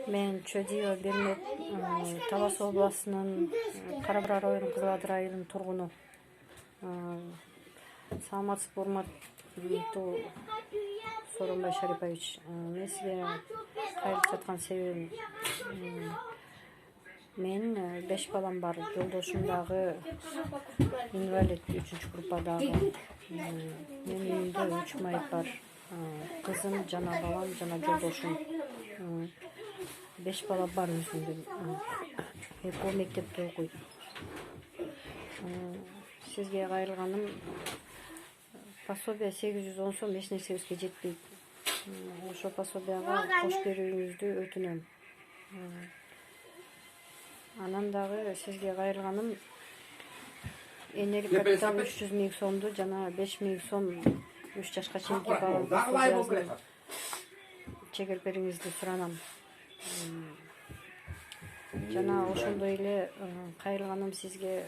Мен Чөдио Бермек, Талас областынын Кара-Бара районунун Кызыл Адыр айылынын тургуну. Саламатсызбы, урматтуу Сооронбай Шарипович. Мен сизге кайрылып жаткан себебим, мен 5 балам бар. Жолдошум дагы инвалид 3-группадагы. Менин үйүмдө 3 майып бар. Кызым жана балам жана жолдошум. 5 бала бар өзүмдүн. Экөө мектепте окуйт. Сизге кайрылганым, пособие 810 сом эч нерсебизге жетпейт. Ошо пособияга кош берүүңүздү өтүнөм. Анан дагы сизге кайрылганым, энелик капитал 300 миң сомду жана 5 миң сом 3 жашка чейинки баланын чегирип бериңизди суранам. Жана ошондой эле кайрылганым сизге,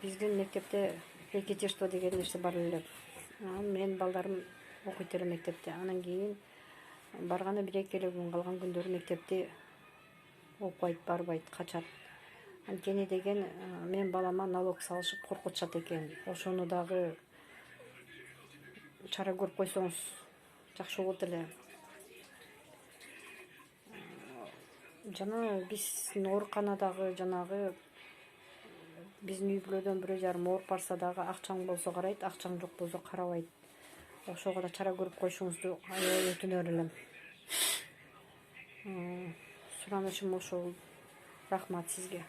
биздин мектепте рекетирство деген нерсе бар эле. Менин балдарым окуйт эле мектепте. Анан кийин барганы 1-2 эле күн, калган күндөрү мектепте окубайт, барбайт, качат. Анткени деген менин балама налог салышып коркутушат экен. Ошону дагы чара көрүп койсоңуз жакшы болот эле. Жана биздин ооруканадагы жанагы биздин үй бүлөдөн 1,5 ооруп барса дагы акчаң болсо карайт, акчаң жок болсо карабайт. Ошого да чара көрүп коюшуңузду аябай өтүнөр элем. Суранышым ошол. Рахмат сизге.